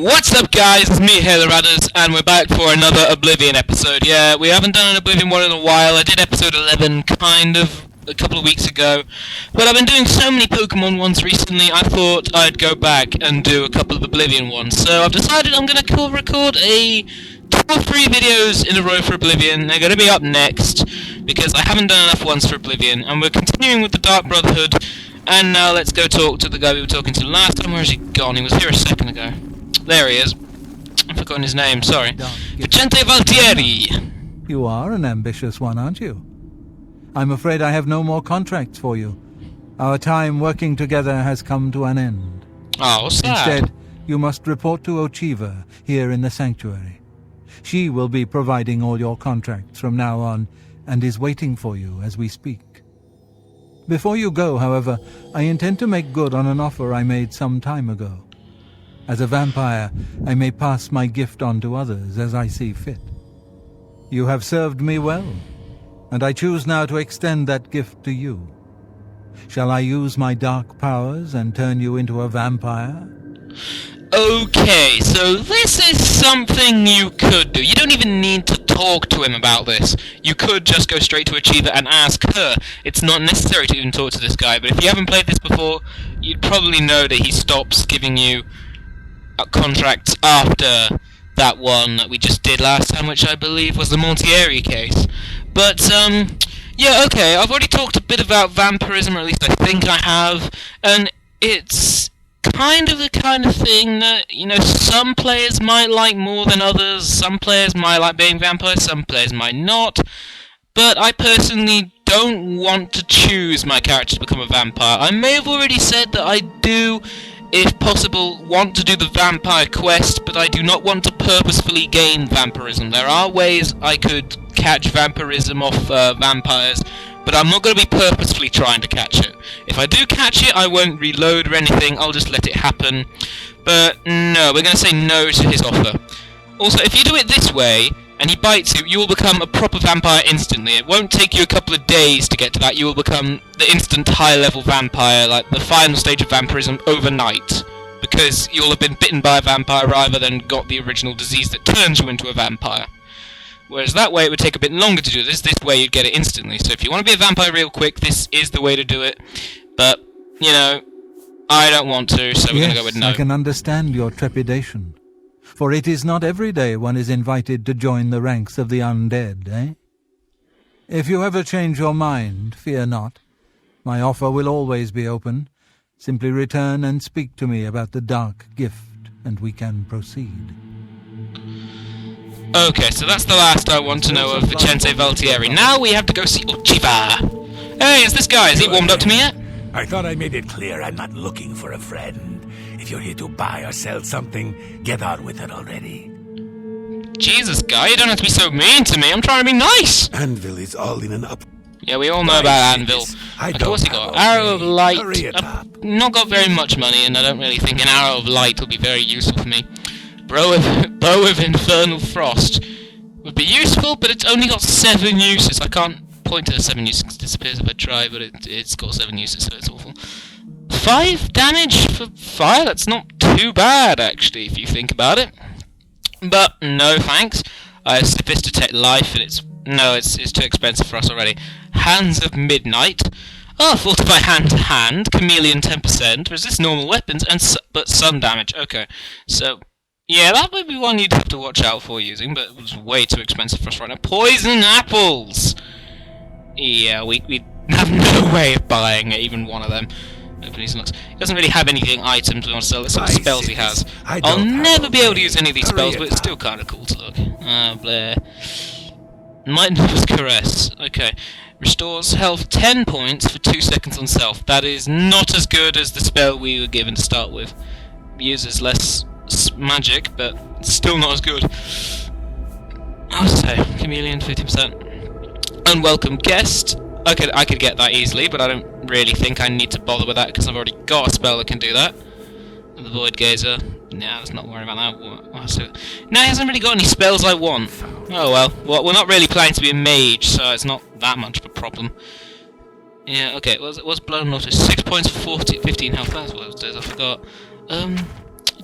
What's up, guys? It's me, Haloraders, and we're back for another Oblivion episode. Yeah, we haven't done an Oblivion one in a while. I did episode 11 kind of a couple of weeks ago, but I've been doing so many Pokemon ones recently, I thought I'd go back and do a couple of Oblivion ones. So I've decided I'm going to record a 2 or 3 videos in a row for Oblivion. They're going to be up next, because I haven't done enough ones for Oblivion, and we're continuing with the Dark Brotherhood. And now let's go talk to the guy we were talking to last time. Where's he gone? He was here a second ago. There he is. I've forgotten his name, sorry. Vicente Valtieri! You are an ambitious one, aren't you? I'm afraid I have no more contracts for you. Our time working together has come to an end. Oh, sad. Instead, you must report to Ochiva here in the Sanctuary. She will be providing all your contracts from now on, and is waiting for you as we speak. Before you go, however, I intend to make good on an offer I made some time ago. As a vampire, I may pass my gift on to others as I see fit. You have served me well, and I choose now to extend that gift to you. Shall I use my dark powers and turn you into a vampire? Okay, so this is something you could do. You don't even need to talk to him about this. You could just go straight to Achieva and ask her. It's not necessary to even talk to this guy, but if you haven't played this before, you'd probably know that he stops giving you contracts after that one that we just did last time, which I believe was the Montieri case. But, yeah, okay, I've already talked a bit about vampirism, or at least I think I have, and it's kind of the kind of thing that, you know, some players might like more than others, some players might like being vampires, some players might not, but I personally don't want to choose my character to become a vampire. I may have already said that I do, if possible, want to do the vampire quest, but I do not want to purposefully gain vampirism. There are ways I could catch vampirism off vampires, but I'm not going to be purposefully trying to catch it. If I do catch it, I won't reload or anything, I'll just let it happen. But no, we're going to say no to his offer. Also, if you do it this way, and he bites you, you will become a proper vampire instantly. It won't take you a couple of days to get to that. You will become the instant high-level vampire, like the final stage of vampirism, overnight. Because you'll have been bitten by a vampire rather than got the original disease that turns you into a vampire. Whereas that way it would take a bit longer to do this. This way you'd get it instantly. So if you want to be a vampire real quick, this is the way to do it. But, you know, I don't want to, so we're going to go with no. I can understand your trepidation. For it is not every day one is invited to join the ranks of the undead, eh? If you ever change your mind, fear not. My offer will always be open. Simply return and speak to me about the dark gift, and we can proceed. Okay, so that's the last I want to know of Vicente Valtieri. Now we have to go see Ochiva. Hey, it's this guy. Has he warmed up to me yet? I thought I made it clear I'm not looking for a friend. If you're here to buy or sell something, get on with it already. Jesus, guy, you don't have to be so mean to me. I'm trying to be nice. Anvil is all in an up. Yeah, we all know about Anvil. Okay, what's he got? Arrow of Light. I've not got very much money, and I don't really think an Arrow of Light will be very useful for me. Bow of Infernal Frost would be useful, but it's only got 7 uses. I can't point to the 7 uses. It disappears if I try, but it's got 7 uses, so it's awful. 5 damage for fire? That's not too bad, actually, if you think about it. But, no thanks. I have Sophisticate Life, and it's too expensive for us already. Hands of Midnight. Oh, Fortify Hand to Hand. Chameleon 10%. Resist normal weapons, but sun damage. Okay, so yeah, that would be one you'd have to watch out for using, but it was way too expensive for us right now. Poison Apples! Yeah, we have no way of buying even one of them. He doesn't really have anything items we want to sell. There's some spells he has. I'll never be able to use any of these spells, but it's still kind of cool to look. Ah, Blair. Might Nervous Caress. Okay. Restores health 10 points for 2 seconds on self. That is not as good as the spell we were given to start with. Uses less magic, but it's still not as good. I would say Chameleon 50%. Unwelcome Guest. I could get that easily, but I don't really think I need to bother with that because I've already got a spell that can do that. The Void Gazer. Nah, let's not worry about that. No, he hasn't really got any spells I want. Oh well. We're not really planning to be a mage, so it's not that much of a problem. Yeah, okay. What's Blood and Lotus? 6 points for 15 health. That's what it does. I forgot.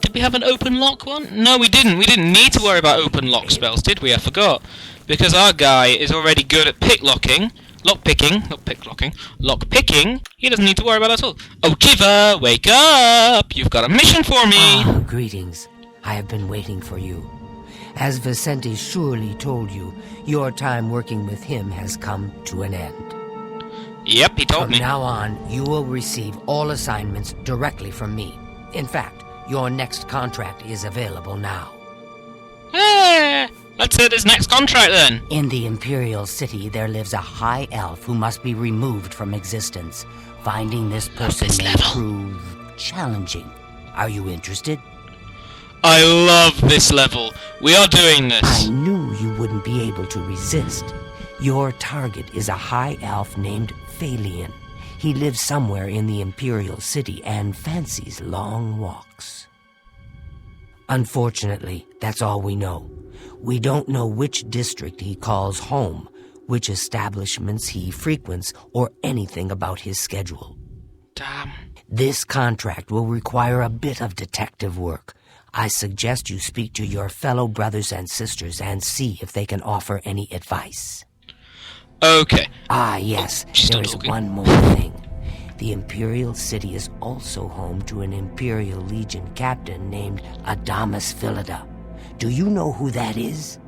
Did we have an open lock one? No, we didn't. We didn't need to worry about open lock spells, did we? I forgot. Because our guy is already good at picklocking. Lockpicking. Not picklocking. Lockpicking. He doesn't need to worry about that at all. Oh, Jiva, wake up! You've got a mission for me! Ah, greetings. I have been waiting for you. As Vicente surely told you, your time working with him has come to an end. Yep, he told me. From now on, you will receive all assignments directly from me. In fact, your next contract is available now. Let's hit his next contract then. In the Imperial City, there lives a high elf who must be removed from existence. Finding this person may prove challenging. Are you interested? I love this level. We are doing this. I knew you wouldn't be able to resist. Your target is a high elf named Phalion. He lives somewhere in the Imperial City and fancies long walks. Unfortunately, that's all we know. We don't know which district he calls home, which establishments he frequents, or anything about his schedule. Damn. This contract will require a bit of detective work. I suggest you speak to your fellow brothers and sisters and see if they can offer any advice. Okay. Ah, yes, there is one more thing. The Imperial City is also home to an Imperial Legion captain named Adamus Philida. Do you know who that is?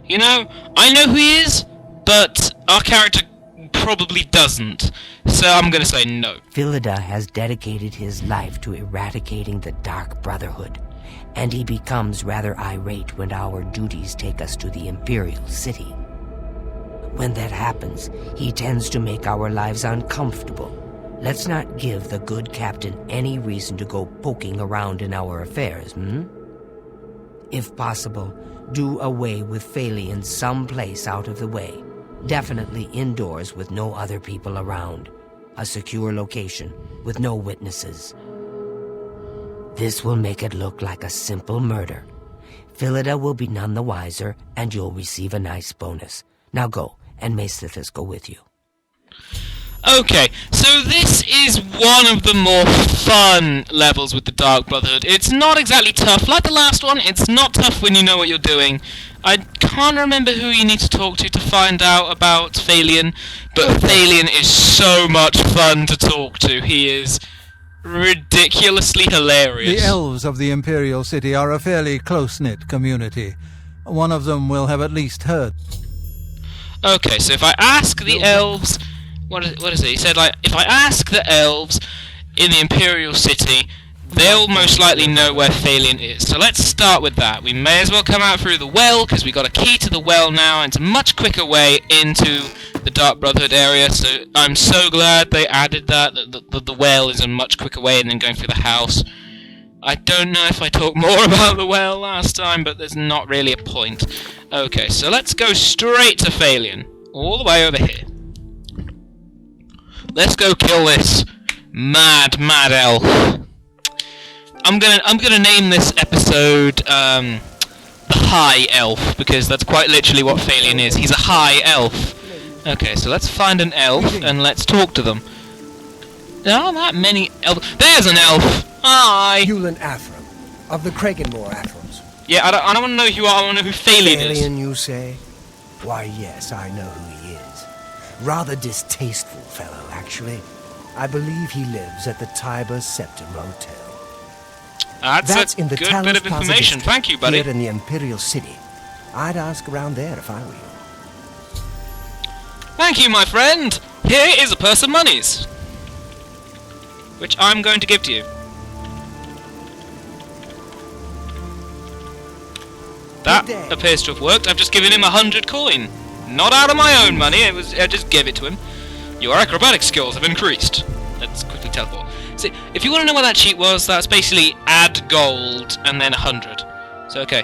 You know, I know who he is, but our character probably doesn't. So I'm gonna say no. Philida has dedicated his life to eradicating the Dark Brotherhood, and he becomes rather irate when our duties take us to the Imperial City. When that happens, he tends to make our lives uncomfortable. Let's not give the good captain any reason to go poking around in our affairs, If possible, do away with Phalion someplace out of the way. Definitely indoors with no other people around. A secure location with no witnesses. This will make it look like a simple murder. Philida will be none the wiser, and you'll receive a nice bonus. Now go, and may Sithis go with you. Okay, so this is one of the more fun levels with the Dark Brotherhood. It's not exactly tough. Like the last one, it's not tough when you know what you're doing. I can't remember who you need to talk to find out about Phalion, but Phalion is so much fun to talk to. He is ridiculously hilarious. The elves of the Imperial City are a fairly close-knit community. One of them will have at least heard. Okay, so if I ask the elves... What is it? He said, like, if I ask the elves in the Imperial City, they'll most likely know where Phalion is. So let's start with that. We may as well come out through the well, because we got a key to the well now, and it's a much quicker way into the Dark Brotherhood area, so I'm so glad they added that. The well is a much quicker way than going through the house. I don't know if I talked more about the well last time, but there's not really a point. Okay, so let's go straight to Phalion, all the way over here. Let's go kill this mad elf. I'm gonna name this episode the High Elf, because that's quite literally what Phalion is. He's a high elf. Okay, so let's find an elf and let's talk to them. There aren't that many elves. There's an elf. Hi. Hewlin Athram, of the Krakenmore Athrams. Yeah, I don't want to know who you are. I want to know who Phalion is. Phalion, you say? Why, yes, I know who he is. Rather distasteful fellow, actually. I believe he lives at the Tiber Septim Hotel. That's a in the good Talus bit of Plaza information. district, Thank you, buddy. Here in the Imperial City. I'd ask around there if I were you. Thank you, my friend. Here is a purse of monies, which I'm going to give to you. That appears to have worked. I've just given him 100 coin. Not out of my own money, I just gave it to him. Your acrobatic skills have increased. Let's quickly teleport. See, if you want to know what that cheat was, that's basically add gold and then 100. So okay,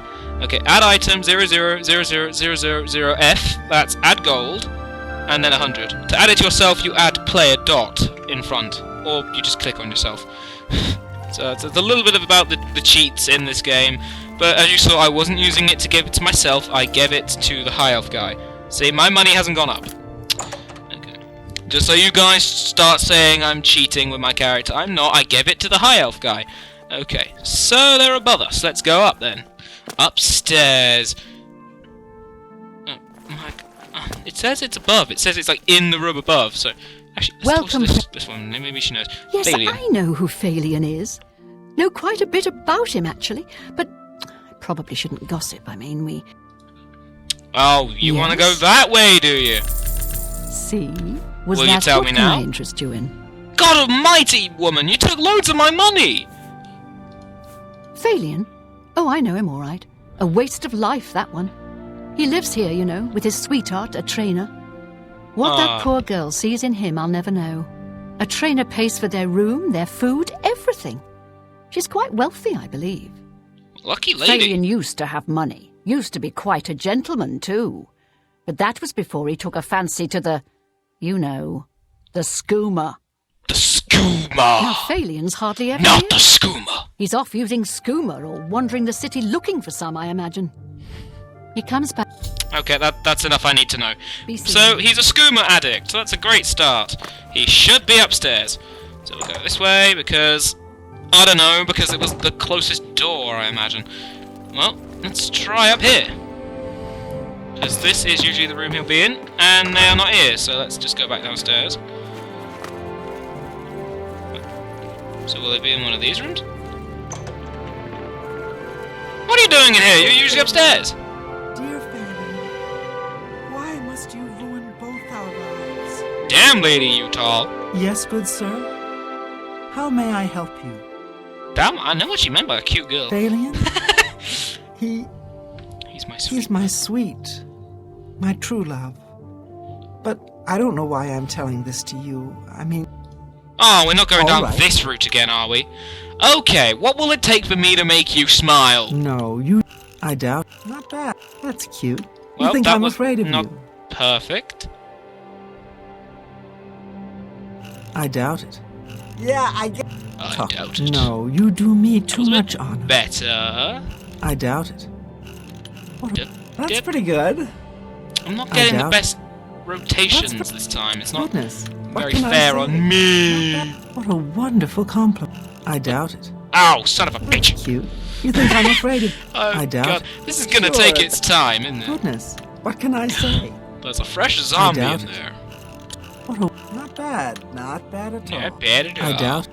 add item 0000000F, that's add gold, and then 100. To add it yourself, you add player dot in front, or you just click on yourself. So it's a little bit about the cheats in this game, but as you saw, I wasn't using it to give it to myself, I gave it to the high elf guy. See, my money hasn't gone up. Okay. Just so you guys start saying I'm cheating with my character, I'm not, I gave it to the high elf guy. Okay, so they're above us. Let's go up then. Upstairs. Oh my God. It says it's above. It says it's like in the room above. So actually, let's talk to this one. Maybe she knows. Yes, Phalion. I know who Phalion is. Know quite a bit about him, actually. But I probably shouldn't gossip. I mean, we... Oh, you want to go Yes. that way, do you? See? Was Will you that tell what me can now? I interest you in? God almighty, woman! You took loads of my money! Phalion? Oh, I know him all right. A waste of life, that one. He lives here, you know, with his sweetheart, a trainer. What that poor girl sees in him, I'll never know. A trainer pays for their room, their food, everything. She's quite wealthy, I believe. Lucky lady. Phalion used to have money. Used to be quite a gentleman, too. But that was before he took a fancy to the, you know, the skooma. The skooma! Now, Phalion's hardly ever Not here. the skooma! He's off using skooma or wandering the city looking for some, I imagine. He comes back... Okay, that's enough I need to know. Be seen. So, he's a skooma addict, so that's a great start. He should be upstairs. So we'll go this way, because... I don't know, because it was the closest door, I imagine. Well, let's try up here. Because this is usually the room he'll be in, and they are not here, so let's just go back downstairs. So will he be in one of these rooms? What are you doing in here? You're usually upstairs. Dear Fanny, why must you ruin both our lives? Damn, lady, you tall. Yes, good sir. How may I help you? Damn, I know what you meant by a cute girl. Phalion? He's my sweet. He's my sweet, my true love. But I don't know why I'm telling this to you. I mean... Oh, we're not going All down right. this route again, are we? Okay, what will it take for me to make you smile? No, you... I doubt. Not bad. That's cute. Well, you think that I'm was afraid of not you. perfect. I doubt it. Yeah, I get... I doubt it. No, you do me That too was a bit much honor. better. I doubt it. Dip, That's dip. pretty good. I'm not I getting the doubt best rotations That's this time. It's not Goodness. What very can I fair say? on me. What a wonderful compliment. I doubt it. Ow, son of a bitch. That's cute. You think I'm afraid of... Oh, I doubt God. it. This is gonna Sure. take its time, isn't it? Goodness. What can I say? There's a fresh zombie doubt in it. there. What a... Not bad. Not bad at all. Yeah, bad at all. I doubt...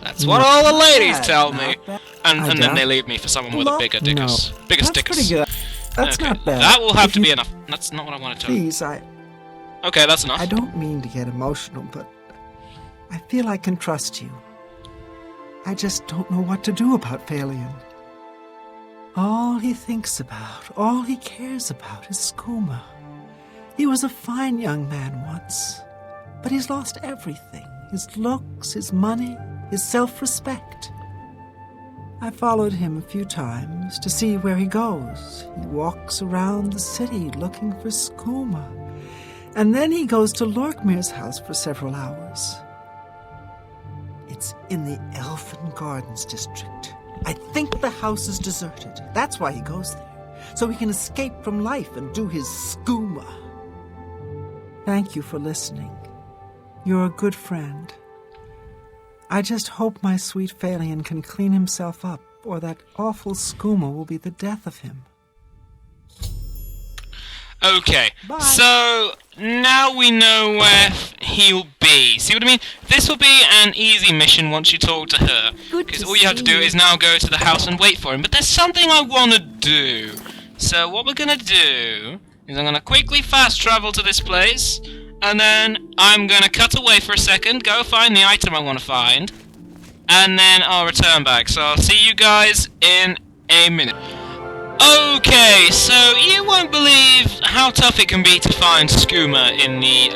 That's what all the ladies bad, tell not me. bad. And I then doubt they it. leave me for someone with a bigger No. dickus. Bigger That's stickers. pretty good. That's Okay, not bad. that will have If to be you- enough. That's not what I wanted to. Please, Okay, that's enough. I don't mean to get emotional, but I feel I can trust you. I just don't know what to do about Phalion. All he thinks about, all he cares about is skooma. He was a fine young man once, but he's lost everything. His looks, his money, his self-respect. I followed him a few times to see where he goes. He walks around the city looking for skooma. And then he goes to Lorkmir's house for several hours. It's in the Elfin Gardens district. I think the house is deserted. That's why he goes there. So he can escape from life and do his skooma. Thank you for listening. You're a good friend. I just hope my sweet Phalion can clean himself up, or that awful skooma will be the death of him. Okay, Bye. so now we know where he'll be. See what I mean? This will be an easy mission once you talk to her. Good Because to all you have to see do you. is now go to the house and wait for him. But there's something I want to do. So what we're going to do is I'm going to quickly fast travel to this place. And then I'm going to cut away for a second, go find the item I want to find. And then I'll return back. So I'll see you guys in a minute. Okay, so you won't believe how tough it can be to find skooma in the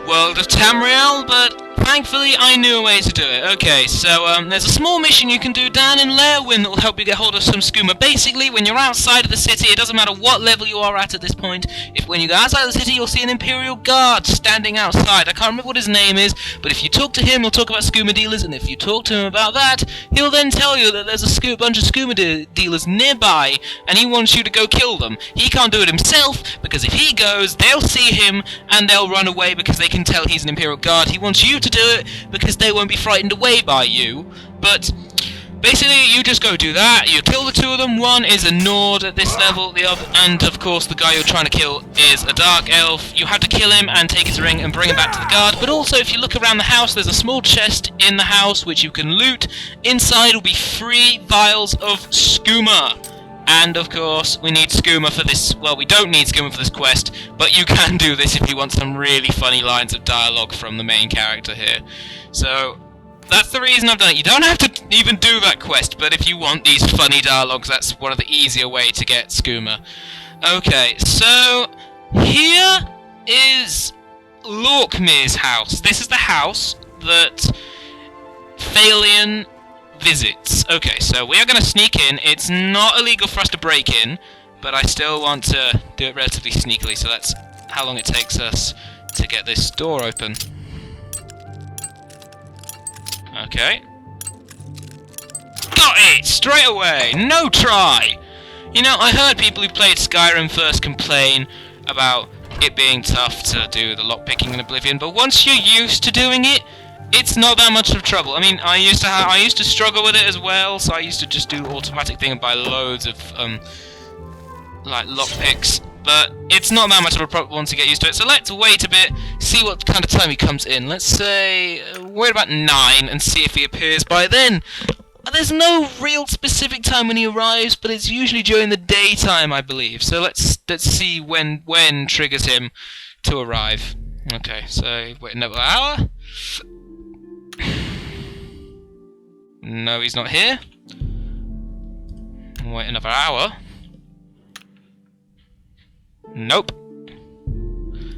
world of Tamriel, but thankfully I knew a way to do it. Okay, so there's a small mission you can do down in Lairwyn that will help you get hold of some skooma. Basically, when you're outside of the city, it doesn't matter what level you are at this point. If when you go outside of the city, you'll see an Imperial Guard standing outside. I can't remember what his name is, but if you talk to him, he'll talk about skooma dealers, and if you talk to him about that, he'll then tell you that there's a bunch of skooma dealers nearby, and he wants you to go kill them. He can't do it himself, because if he goes, they'll see him, and they'll run away because they can tell he's an Imperial Guard. He wants you to do it because they won't be frightened away by you. But Basically, you just go do that, you kill the two of them, one is a Nord at this level, the other, and of course the guy you're trying to kill is a Dark Elf. You have to kill him and take his ring and bring him back to the guard, but also if you look around the house, there's a small chest in the house which you can loot. Inside will be 3 vials of skooma. And of course, we need skooma for this, well, we don't need skooma for this quest, but you can do this if you want some really funny lines of dialogue from the main character here. So, that's the reason I've done it. You don't have to even do that quest, but if you want these funny dialogues, that's one of the easier way to get skooma. Okay, so here is Lorkmir's house. This is the house that Thalion visits. Okay, so we are going to sneak in. It's not illegal for us to break in, but I still want to do it relatively sneakily, so that's how long it takes us to get this door open. Okay. Got it! Straight away! No try! You know, I heard people who played Skyrim first complain about it being tough to do the lockpicking in Oblivion, but once you're used to doing it, it's not that much of trouble. I mean, I used to struggle with it as well, so I used to just do automatic thing and buy loads of like lockpicks. But it's not that much of a problem once you get used to it. So let's wait a bit, see what kind of time he comes in. Let's say wait about 9 and see if he appears by then. There's no real specific time when he arrives, but it's usually during the daytime, I believe. So let's see when triggers him to arrive. Okay, so wait another hour. No, he's not here. Wait another hour. Nope.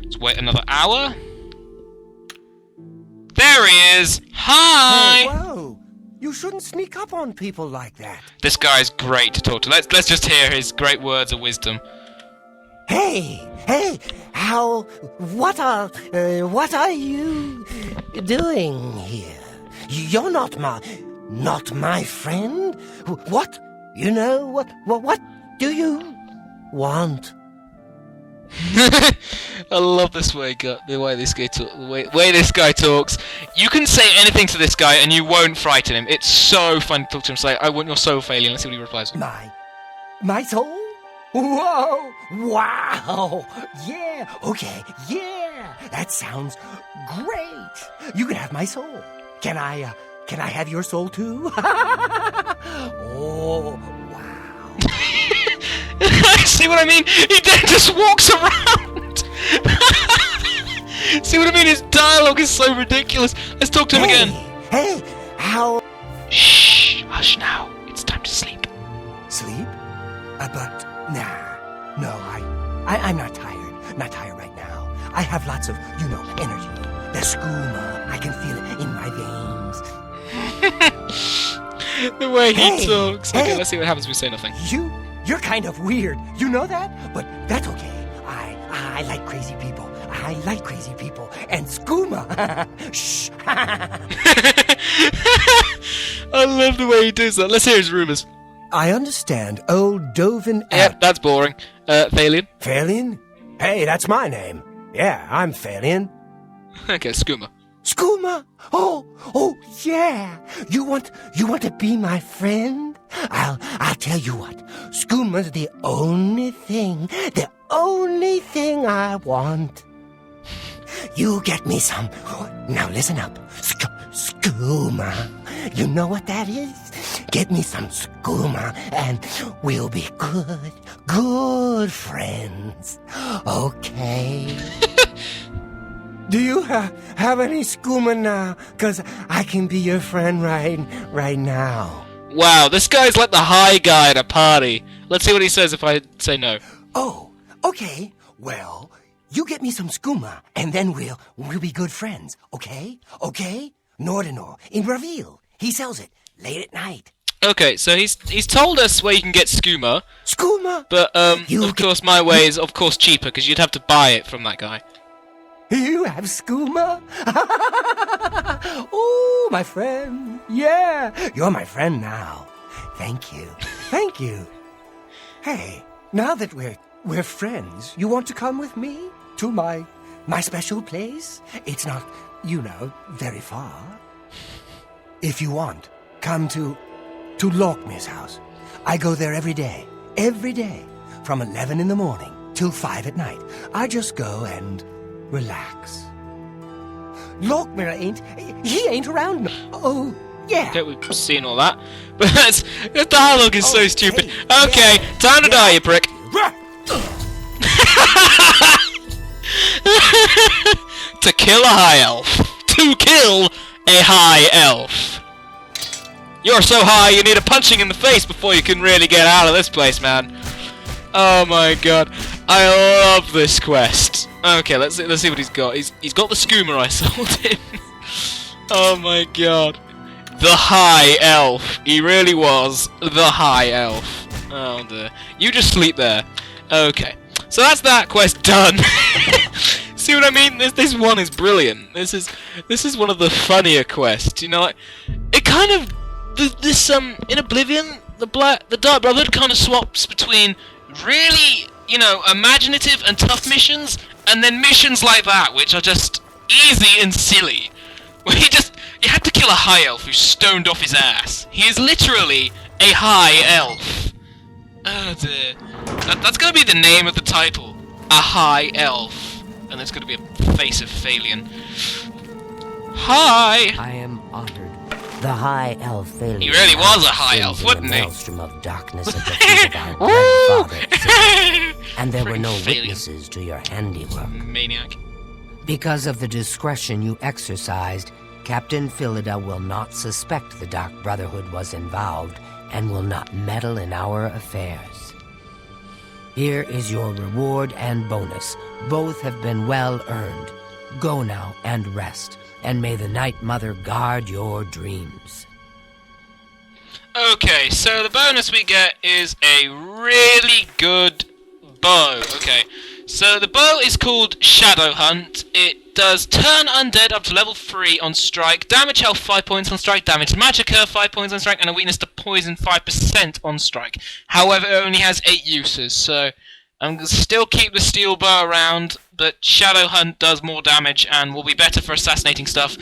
Let's wait another hour. There he is! Hi! Hey, whoa! You shouldn't sneak up on people like that. This guy's great to talk to. Let's just hear his great words of wisdom. Hey, what are you doing here? You're not my friend. What? You know, what do you want? I love this way, the way this guy talks. You can say anything to this guy and you won't frighten him. It's so fun to talk to him. Say, "I want your soul, Thalion." Let's see what he replies. My soul? Whoa! Wow! Yeah! Okay, yeah! That sounds great! You can have my soul. Can I have your soul too? Oh, wow. See what I mean? He then just walks around! See what I mean? His dialogue is so ridiculous. Let's talk to him again. Hey, how... Shh! Hush now. It's time to sleep. Sleep? But, no, I'm not tired. Not tired right now. I have lots of, energy. The skooma. I can feel it in my veins. The way he talks. Okay, let's see what happens if we say nothing. You're kind of weird. You know that? But that's okay. I like crazy people. I like crazy people. And skooma. Shh. I love the way he does that. Let's hear his rumours. I understand old Dovin... Yep, that's boring. Thalion? Thalion? Hey, that's my name. Yeah, I'm Thalion. Okay, skooma. Skooma? Oh, yeah. You want to be my friend? I'll tell you what. Skooma's the only thing I want. You get me some. Now listen up. Skooma. You know what that is? Get me some skooma and we'll be good friends. Okay? Do you have any skooma now? 'Cause I can be your friend right now. Wow, this guy's like the high guy at a party. Let's see what he says if I say no. Oh, okay. Well, you get me some skooma, and then we'll be good friends. Okay? Okay? Nordenor in Reveal. He sells it late at night. Okay, so he's told us where you can get skooma. Skooma? But of course my way is of course cheaper because you'd have to buy it from that guy. You have skooma? Oh, my friend. Yeah, you're my friend now. Thank you. Thank you. Hey, now that we're friends, you want to come with me to my special place? It's not, very far. If you want, come to to Lockmy's house. I go there every day, from 11 in the morning till 5 at night. I just go and relax. Lockmy ain't around no. Oh, yeah. Okay, we've seen all that. But the dialogue is so stupid. Okay, time to die, you prick. To kill a high elf. To kill a high elf. You're so high you need a punching in the face before you can really get out of this place, man. Oh my god. I love this quest. Okay, let's see what he's got. He's got the skooma I sold him. Oh my god. The high elf. He really was the high elf. Oh dear. You just sleep there. Okay. So that's that quest done. See what I mean? This one is brilliant. This is one of the funnier quests. You know, like, it kind of in Oblivion, the Dark Brotherhood kind of swaps between really, you know, imaginative and tough missions, and then missions like that, which are just easy and silly. Where you had to kill a high elf who stoned off his ass. He is literally a high elf. Oh dear. That's gonna be the name of the title. A high elf. And there's gonna be a face of Phalion. Hi! I am honored. The high elf Phalion. He really was a high elf, wasn't he? Maelstrom of darkness at the feet of our grandfather. And there were no witnesses to your handiwork. Maniac. Because of the discretion you exercised, Captain Philida will not suspect the Dark Brotherhood was involved and will not meddle in our affairs. Here is your reward and bonus. Both have been well earned. Go now and rest, and may the Night Mother guard your dreams. Okay, so the bonus we get is a really good bow. Okay, so the bow is called Shadow Hunt. It does turn undead up to level 3 on strike, damage health 5 points on strike, damage magicka 5 points on strike, and a weakness to poison 5% on strike. However, it only has 8 uses, so I'm going to still keep the steel bow around, but Shadow Hunt does more damage and will be better for assassinating stuff.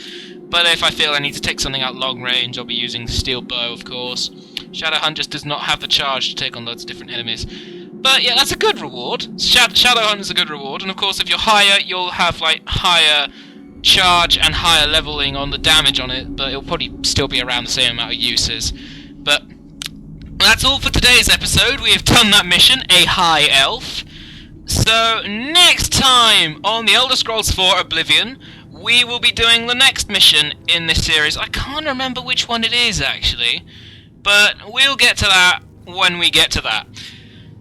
But if I feel I need to take something out long range, I'll be using the steel bow, of course. Shadow Hunt just does not have the charge to take on loads of different enemies. But yeah, that's a good reward. Shadow Hunt is a good reward, and of course if you're higher, you'll have like higher charge and higher leveling on the damage on it, but it'll probably still be around the same amount of uses. But that's all for today's episode. We have done that mission, a high elf. So next time on The Elder Scrolls IV Oblivion, we will be doing the next mission in this series. I can't remember which one it is actually, but we'll get to that when we get to that.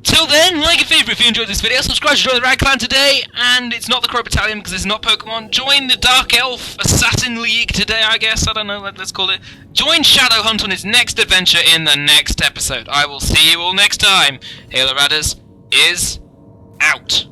Till then, like and favorite if you enjoyed this video, subscribe to join the Rag Clan today, and it's not the Crow Battalion because it's not Pokemon. Join the Dark Elf Assassin League today, I guess. I don't know, let's call it. Join Shadow Hunt on his next adventure in the next episode. I will see you all next time. Haloraders is out.